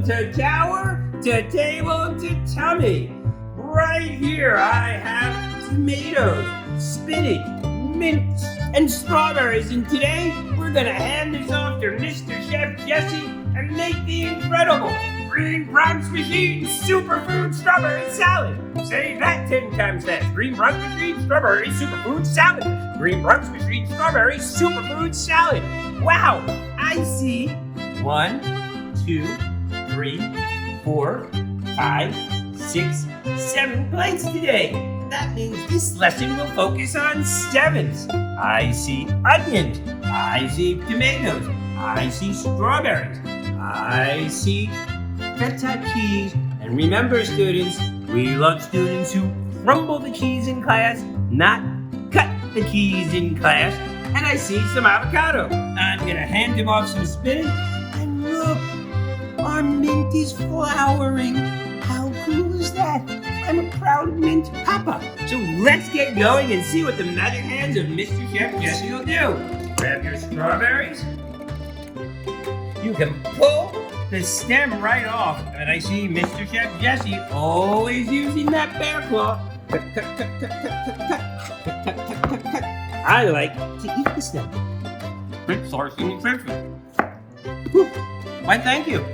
spoon to tower, to table, to tummy. Right here I have tomatoes, spinach, mint, and strawberries. And today we're gonna hand this off to Mr. Chef Jesse and make the incredible Bronx Machine Superfood Strawberry Salad. Say that 10 times fast. Bronx Machine Strawberry Superfood Salad. Bronx Machine Strawberry Superfood Salad. Wow, I see 1, 2, 3, 4, 5, 6, 7 plates today. That means this lesson will focus on 7s. I see onions. I see tomatoes. I see strawberries. I see Feta cheese. And remember, students, we love students who crumble the cheese in class, not cut the cheese in class. And I see some avocado. I'm gonna hand him off some spinach. And look, our mint is flowering. How cool is that? I'm a proud mint papa. So let's get going and see what the magic hands of Mr. Chef Jesse will do. Grab your strawberries. You can pull the stem right off. And I see Mr. Chef Jesse always using that bear claw. Cut, cut, cut, cut, cut, cut, cut, cut, cut, cut, cut. I like to eat the stem. Ritz sourcing nutrition. Why, thank you.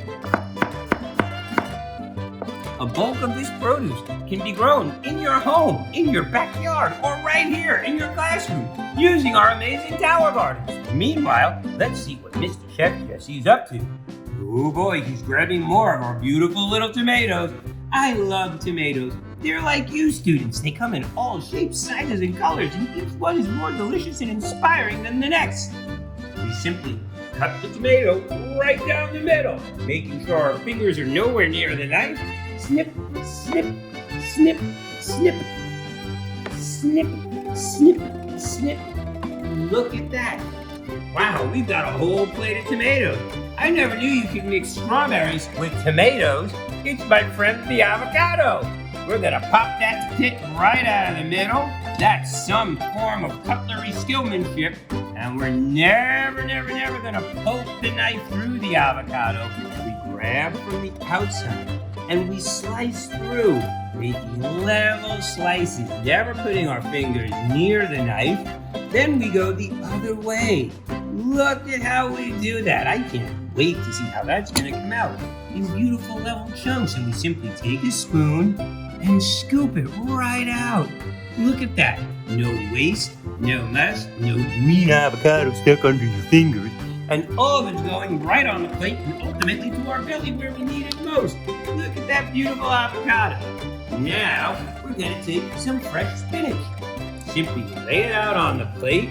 A bulk of this produce can be grown in your home, in your backyard, or right here in your classroom using our amazing tower gardens. Meanwhile, let's see what Mr. Chef Jesse's up to. Oh boy, he's grabbing more of our beautiful little tomatoes. I love tomatoes. They're like you, students. They come in all shapes, sizes, and colors, and each one is more delicious and inspiring than the next. We simply cut the tomato right down the middle, making sure our fingers are nowhere near the knife. Snip, snip, snip, snip, snip, snip, snip. Look at that. Wow, we've got a whole plate of tomatoes. I never knew you could mix strawberries with tomatoes. It's my friend the avocado. We're gonna pop that tip right out of the middle. That's some form of cutlery skillmanship. And we're never gonna poke the knife through the avocado. We grab from the outside and we slice through, making level slices, never putting our fingers near the knife. Then we go the other way. Look at how we do that. I can't wait to see how that's gonna come out in beautiful level chunks. And we simply take a spoon and scoop it right out. Look at that. No waste, no mess, no green avocado stuck under your fingers. And all of it's going right on the plate and ultimately to our belly where we need it most. Look at that beautiful avocado. Now, we're gonna take some fresh spinach. Simply lay it out on the plate,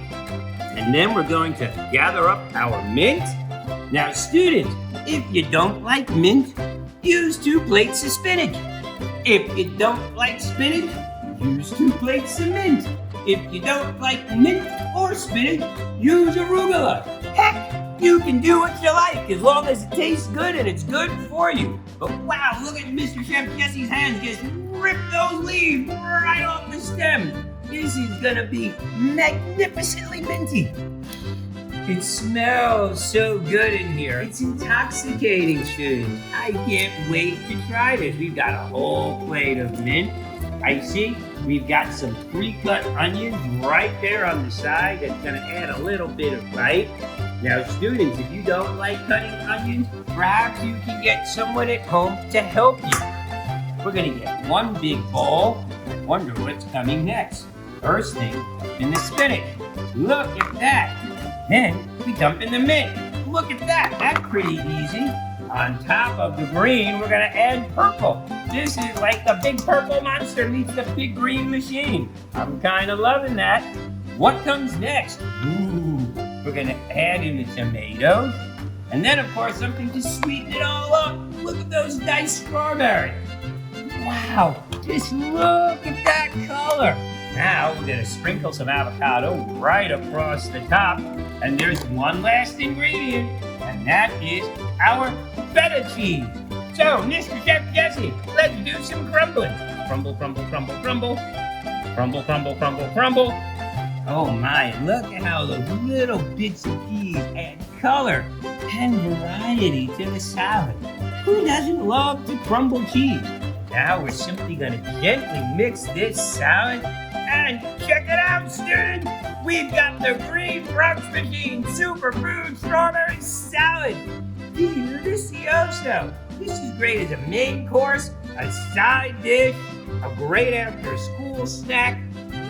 and then we're going to gather up our mint. Now, students, if you don't like mint, use 2 plates of spinach. If you don't like spinach, use 2 plates of mint. If you don't like mint or spinach, use arugula. Heck, you can do what you like as long as it tastes good and it's good for you. But wow, look at Mr. Chef Jesse's hands just rip those leaves right off the stem. This is gonna be magnificently minty. It smells so good in here. It's intoxicating, students. I can't wait to try this. We've got a whole plate of mint. I see we've got some pre-cut onions right there on the side. That's gonna add a little bit of bite. Now, students, if you don't like cutting onions, perhaps you can get someone at home to help you. We're gonna get 1 big bowl and wonder what's coming next. First thing, in the spinach. Look at that. Then we dump in the mint. Look at that. That's pretty easy. On top of the green, we're gonna add purple. This is like the big purple monster meets the big green machine. I'm kind of loving that. What comes next? Ooh, we're gonna add in the tomatoes. And then, of course, something to sweeten it all up. Look at those diced strawberries. Wow, just look at that color. Now we're gonna sprinkle some avocado right across the top. And there's one last ingredient, and that is our Feta cheese. So, Mr. Chef Jesse, let's do some crumbling. Crumble, crumble, crumble, crumble. Crumble, crumble, crumble, crumble. Oh my, look at how those little bits of cheese add color and variety to the salad. Who doesn't love to crumble cheese? Now we're simply gonna gently mix this salad, and check it out, students! We've got the green Bronx Machine Superfood Strawberry Salad! Delicioso! This is great as a main course, a side dish, a great after-school snack.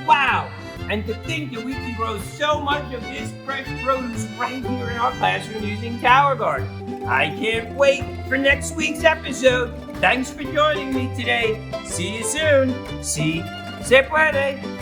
Wow! And to think that we can grow so much of this fresh produce right here in our classroom using Tower Garden. I can't wait for next week's episode. Thanks for joining me today. See you soon. Si se puede.